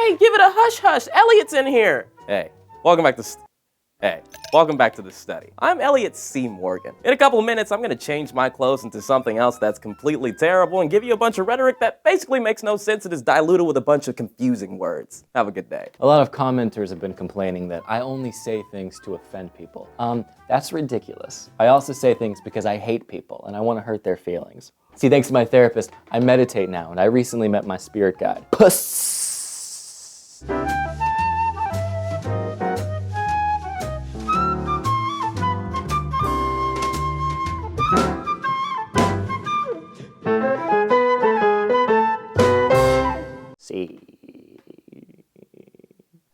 Hey, give it a hush-hush. Elliott's in here. Hey, welcome back to the study. I'm Elliott C. Morgan. In a couple of minutes, I'm gonna change my clothes into something else that's completely terrible and give you a bunch of rhetoric that basically makes no sense and is diluted with a bunch of confusing words. Have a good day. A lot of commenters have been complaining that I only say things to offend people. That's ridiculous. I also say things because I hate people and I want to hurt their feelings. See, thanks to my therapist, I meditate now, and I recently met my spirit guide. Puss! See.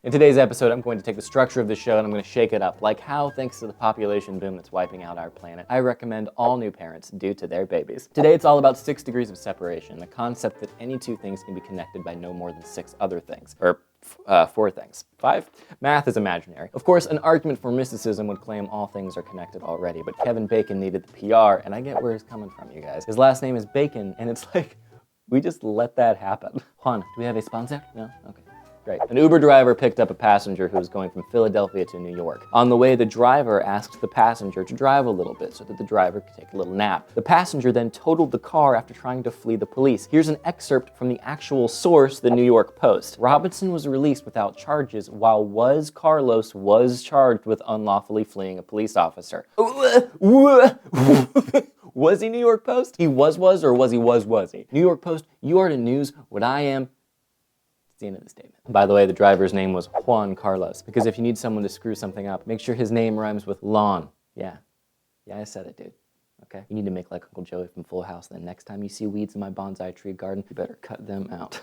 In today's episode, I'm going to take the structure of the show and I'm going to shake it up. Like how, thanks to the population boom that's wiping out our planet, I recommend all new parents do to their babies. Today, it's all about 6 degrees of separation, the concept that any 2 things can be connected by no more than 6 other things. Or 4 things. 5? Math is imaginary. Of course, an argument for mysticism would claim all things are connected already, but Kevin Bacon needed the PR, and I get where he's coming from, you guys. His last name is Bacon, and it's like, we just let that happen. Juan, do we have a sponsor? No? Okay. Great. An Uber driver picked up a passenger who was going from Philadelphia to New York. On the way, the driver asked the passenger to drive a little bit so that the driver could take a little nap. The passenger then totaled the car after trying to flee the police. Here's an excerpt from the actual source, the New York Post. Robinson was released without charges, while Carlos was charged with unlawfully fleeing a police officer. Was he New York Post? He was, or was he? New York Post, you are the news. What I am, it's the end of the statement. By the way, the driver's name was Juan Carlos, because if you need someone to screw something up, make sure his name rhymes with lawn. Yeah, I said it, dude. Okay? You need to make like Uncle Joey from Full House, then next time you see weeds in my bonsai tree garden, you better cut them out.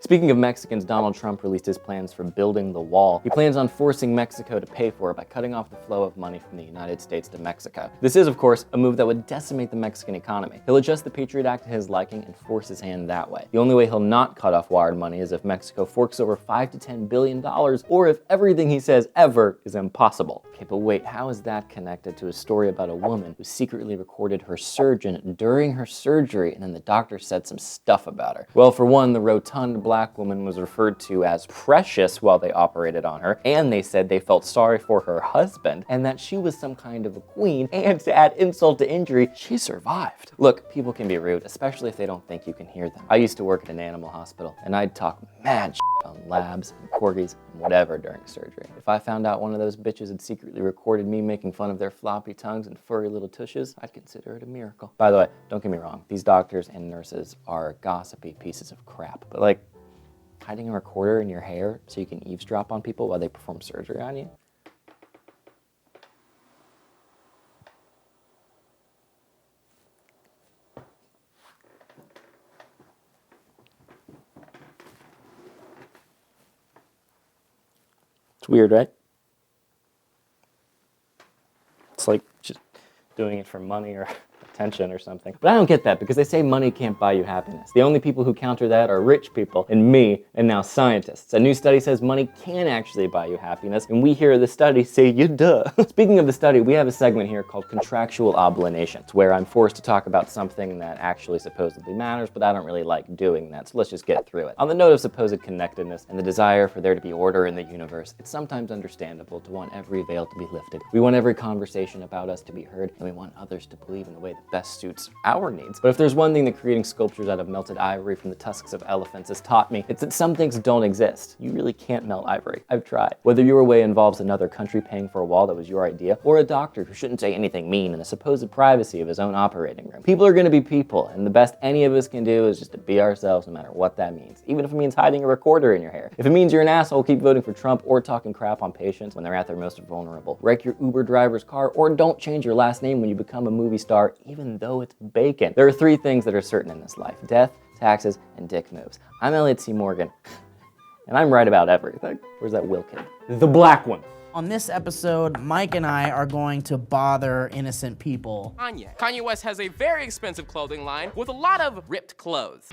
Speaking of Mexicans, Donald Trump released his plans for building the wall. He plans on forcing Mexico to pay for it by cutting off the flow of money from the United States to Mexico. This is, of course, a move that would decimate the Mexican economy. He'll adjust the Patriot Act to his liking and force his hand that way. The only way he'll not cut off wired money is if Mexico forks over $5 to $10 billion, or if everything he says ever is impossible. Okay, but wait, how is that connected to a story about a woman who secretly recorded her surgeon during her surgery and then the doctor said some stuff about her? Well, for one, the rotund black woman was referred to as precious while they operated on her, and they said they felt sorry for her husband and that she was some kind of a queen, and to add insult to injury, she survived. Look, people can be rude, especially if they don't think you can hear them. I used to work at an animal hospital, and I'd talk mad shit on labs and corgis and whatever during surgery. If I found out one of those bitches had secretly recorded me making fun of their floppy tongues and furry little tushes, I'd consider it a miracle. By the way, don't get me wrong, these doctors and nurses are gossipy pieces of crap, but like, hiding a recorder in your hair so you can eavesdrop on people while they perform surgery on you? It's weird, right? It's like just doing it for money or attention or something. But I don't get that, because they say money can't buy you happiness. The only people who counter that are rich people, and me, and now scientists. A new study says money can actually buy you happiness, and we here at the study say you duh. Speaking of the study, we have a segment here called Contractual Obligations, where I'm forced to talk about something that actually supposedly matters, but I don't really like doing that, so let's just get through it. On the note of supposed connectedness and the desire for there to be order in the universe, it's sometimes understandable to want every veil to be lifted. We want every conversation about us to be heard, and we want others to believe in the way that best suits our needs. But if there's one thing that creating sculptures out of melted ivory from the tusks of elephants has taught me, it's that some things don't exist. You really can't melt ivory. I've tried. Whether your way involves another country paying for a wall that was your idea, or a doctor who shouldn't say anything mean in the supposed privacy of his own operating room. People are gonna be people, and the best any of us can do is just to be ourselves no matter what that means. Even if it means hiding a recorder in your hair. If it means you're an asshole, keep voting for Trump or talking crap on patients when they're at their most vulnerable. Wreck your Uber driver's car, or don't change your last name when you become a movie star, even though it's Bacon. There are 3 things that are certain in this life: death, taxes, and dick moves. I'm Elliott C. Morgan, and I'm right about everything. Where's that Will kid? The black one. On this episode, Mike and I are going to bother innocent people. Kanye West has a very expensive clothing line with a lot of ripped clothes.